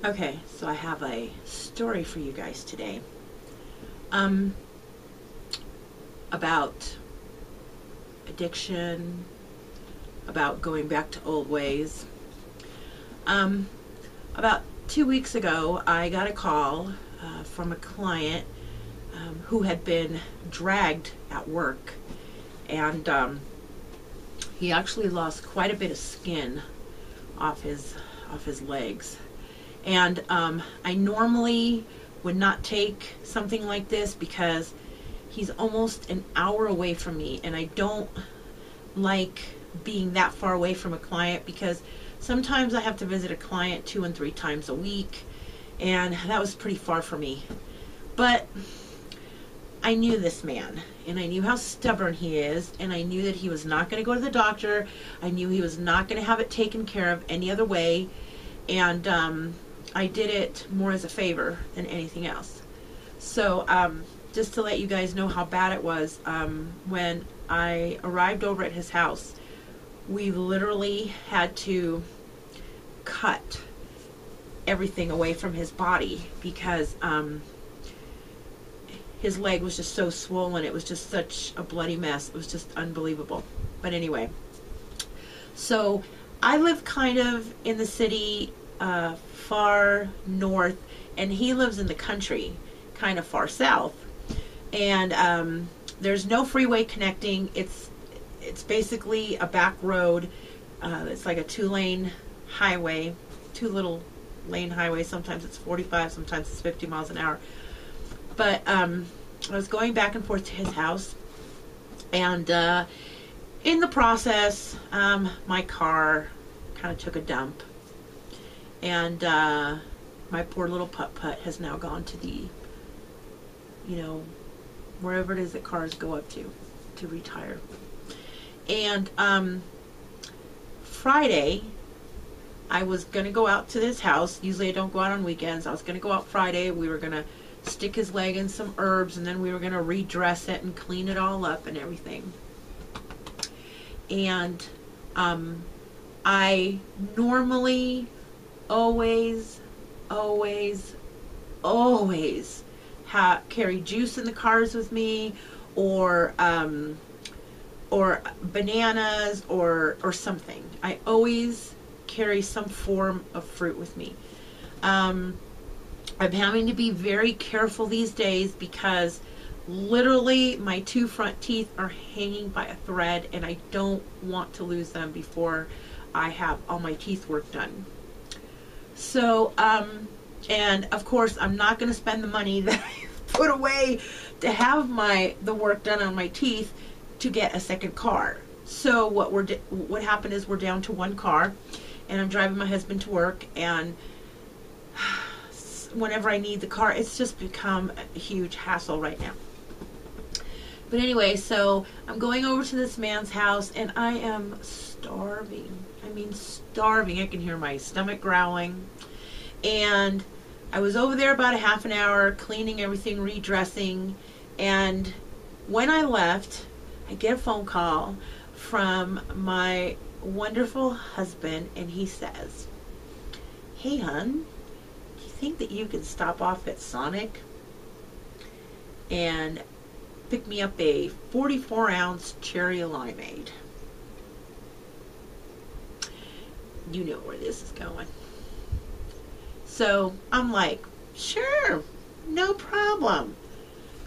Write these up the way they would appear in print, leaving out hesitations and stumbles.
Okay, so I have a story for you guys today. About addiction, about going back to old ways. Um, about 2 weeks ago, I got a call from a client who had been dragged at work, and he actually lost quite a bit of skin off his legs. And I normally would not take something like this because he's almost an hour away from me, and I don't like being that far away from a client because sometimes I have to visit a client 2 and 3 times a week, and that was pretty far for me. But I knew this man, and I knew how stubborn he is, and I knew that he was not going to go to the doctor. I knew he was not going to have it taken care of any other way, and I did it more as a favor than anything else. So just to let you guys know how bad it was, when I arrived over at his house, we literally had to cut everything away from his body because his leg was just so swollen. It was just such a bloody mess. It was just unbelievable. But anyway, so I live kind of in the city, far north, and he lives in the country, kind of far south. And there's no freeway connecting. It's basically a back road. It's like a two-lane highway, two little lane highway. Sometimes it's 45, sometimes it's 50 miles an hour. But I was going back and forth to his house, and in the process, my car kind of took a dump, and my poor little putt-putt has now gone to the, wherever it is that cars go up to retire. And Friday, I was going to go out to this house. Usually I don't go out on weekends. I was going to go out Friday. We were going to stick his leg in some herbs, and then we were going to redress it and clean it all up and everything. And I normally always carry juice in the cars with me, or bananas, or something. I always carry some form of fruit with me. I'm having to be very careful these days because literally my 2 front teeth are hanging by a thread, and I don't want to lose them before I have all my teeth work done. So, and of course I'm not going to spend the money that I put away to have the work done on my teeth to get a second car. So what happened is we're down to 1 car, and I'm driving my husband to work, and whenever I need the car, it's just become a huge hassle right now. But anyway, so I'm going over to this man's house, and I am starving. I mean, starving. I can hear my stomach growling. And I was over there about a half an hour, cleaning everything, redressing, and when I left, I get a phone call from my wonderful husband, and he says, "Hey, hon, do you think that you can stop off at Sonic and pick me up a 44-ounce cherry limeade?" You know where this is going. So I'm like, sure, no problem.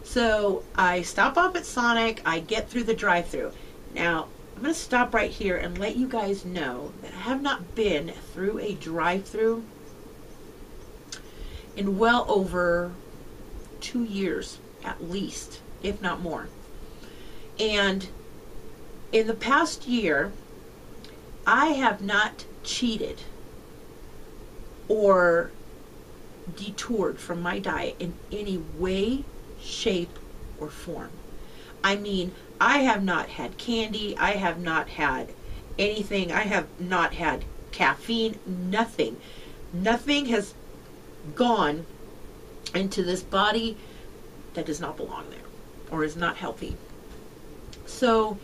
So I stop off at Sonic, I get through the drive-thru. Now, I'm going to stop right here and let you guys know that I have not been through a drive-thru in well over 2 years, at least, if not more. And in the past year, I have not cheated or detoured from my diet in any way, shape, or form. I mean, I have not had candy, I have not had anything, I have not had caffeine, nothing. Nothing has gone into this body that does not belong there or is not healthy. So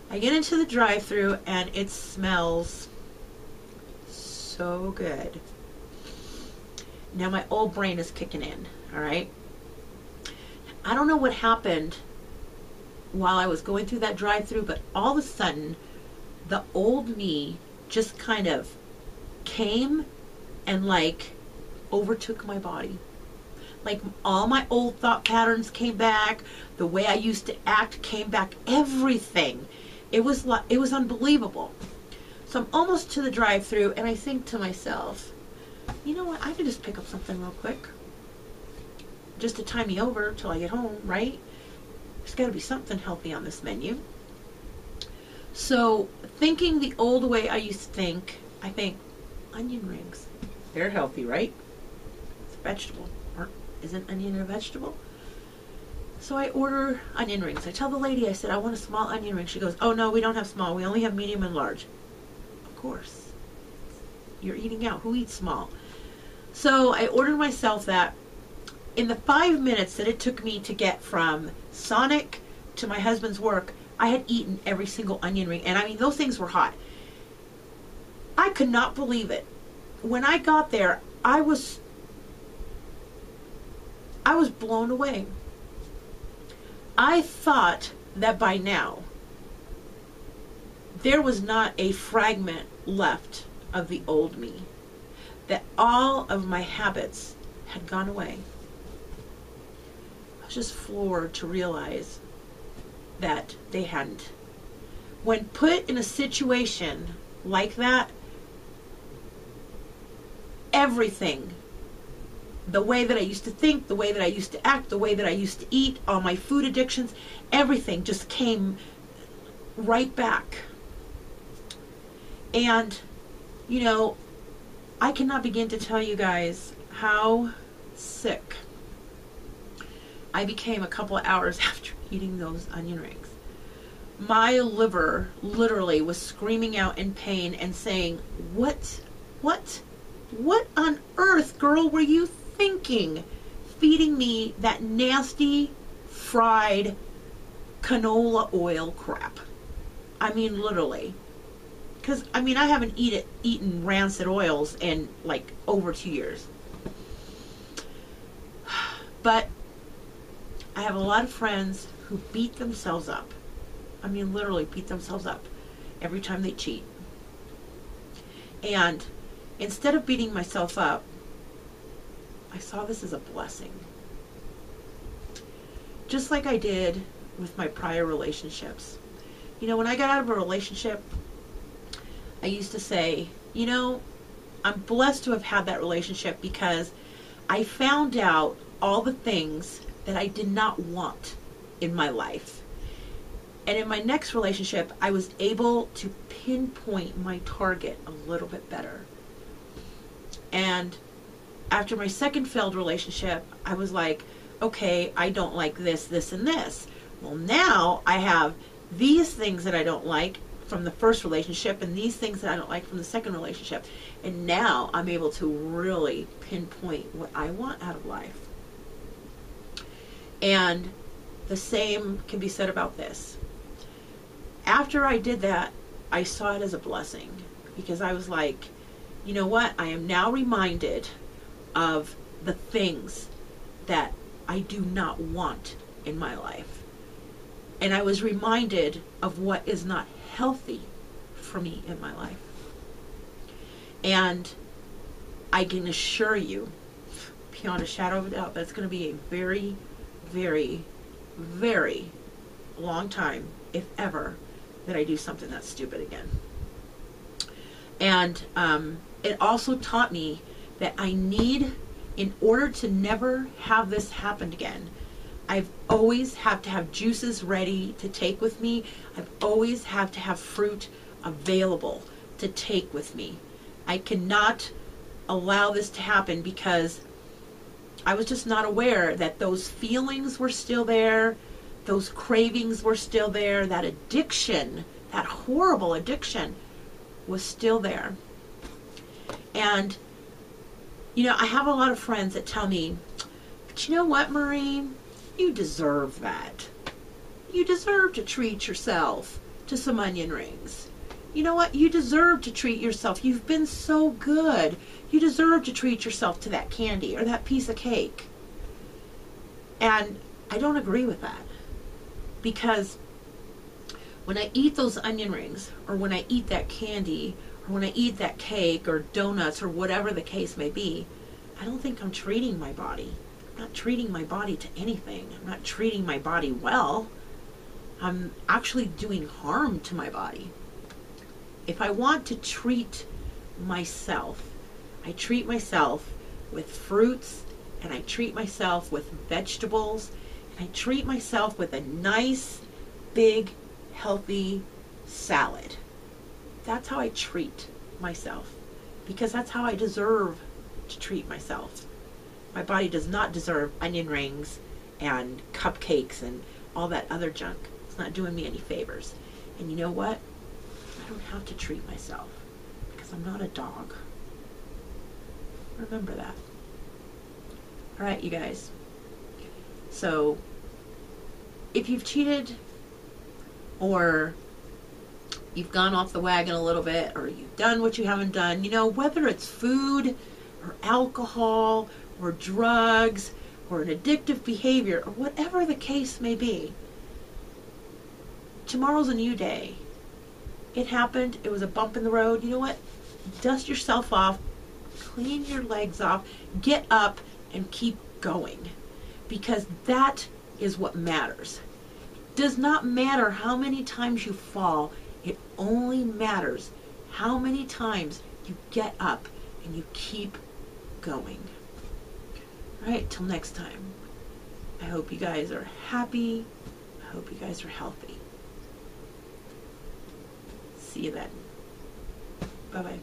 I get into the drive-thru, and it smells so good. Now my old brain is kicking in, all right? I don't know what happened while I was going through that drive-through, but all of a sudden, the old me just kind of came and like overtook my body. Like all my old thought patterns came back, the way I used to act came back, everything. It was unbelievable. So I'm almost to the drive-through and I think to myself, you know what, I could just pick up something real quick. Just to tie me over till I get home, right? There's got to be something healthy on this menu. So thinking the old way I used to think, I think onion rings. They're healthy, right? It's a vegetable. Isn't onion a vegetable? So I order onion rings. I tell the lady, I said, I want a small onion ring. She goes, oh no, we don't have small. We only have medium and large. Of course. You're eating out. Who eats small? So I ordered myself that. In the 5 minutes that it took me to get from Sonic to my husband's work, I had eaten every single onion ring. And I mean, those things were hot. I could not believe it. When I got there, I was blown away. I thought that by now there was not a fragment left of the old me, that all of my habits had gone away. I was just floored to realize that they hadn't. When put in a situation like that, everything, the way that I used to think, the way that I used to act, the way that I used to eat, all my food addictions, everything just came right back. And, you know, I cannot begin to tell you guys how sick I became a couple of hours after eating those onion rings. My liver literally was screaming out in pain and saying, what on earth, girl, were you thinking feeding me that nasty fried canola oil crap? I mean, literally. Because, I mean, I haven't eaten rancid oils in like over 2 years. But I have a lot of friends who beat themselves up. I mean, literally beat themselves up every time they cheat. And instead of beating myself up, I saw this as a blessing. Just like I did with my prior relationships. You know, when I got out of a relationship, I used to say, you know, I'm blessed to have had that relationship because I found out all the things that I did not want in my life. And in my next relationship, I was able to pinpoint my target a little bit better. And after my second failed relationship, I was like, okay, I don't like this, this, and this. Well, now I have these things that I don't like from the first relationship and these things that I don't like from the second relationship. And now I'm able to really pinpoint what I want out of life. And the same can be said about this. After I did that, I saw it as a blessing because I was like, you know what? I am now reminded of the things that I do not want in my life. And I was reminded of what is not healthy for me in my life. And I can assure you, beyond a shadow of a doubt, that it's going to be a very, very, very long time, if ever, that I do something that's stupid again. And it also taught me that I need, in order to never have this happen again, I've always have to have juices ready to take with me. I've always have to have fruit available to take with me. I cannot allow this to happen because I was just not aware that those feelings were still there, those cravings were still there, that addiction, that horrible addiction was still there. And, you know, I have a lot of friends that tell me, but you know what, Marie? You deserve that. You deserve to treat yourself to some onion rings. You know what? You deserve to treat yourself. You've been so good. You deserve to treat yourself to that candy or that piece of cake. And I don't agree with that, because when I eat those onion rings, or when I eat that candy, or when I eat that cake or donuts or whatever the case may be, I don't think I'm treating my body. I'm not treating my body to anything. I'm not treating my body well. I'm actually doing harm to my body. If I want to treat myself, I treat myself with fruits, and I treat myself with vegetables, and I treat myself with a nice, big, healthy salad. That's how I treat myself, because that's how I deserve to treat myself. My body does not deserve onion rings and cupcakes and all that other junk. It's not doing me any favors. And you know what? I don't have to treat myself, because I'm not a dog. Remember that. All right, you guys. So if you've cheated, or you've gone off the wagon a little bit, or you've done what you haven't done, you know, whether it's food or alcohol or drugs or an addictive behavior or whatever the case may be, tomorrow's a new day. It happened. It was a bump in the road. You know what? Dust yourself off, clean your legs off, get up and keep going, because that is what matters. Does not matter how many times you fall. It only matters how many times you get up and you keep going. All right, till next time. I hope you guys are happy. I hope you guys are healthy. See you then. Bye-bye.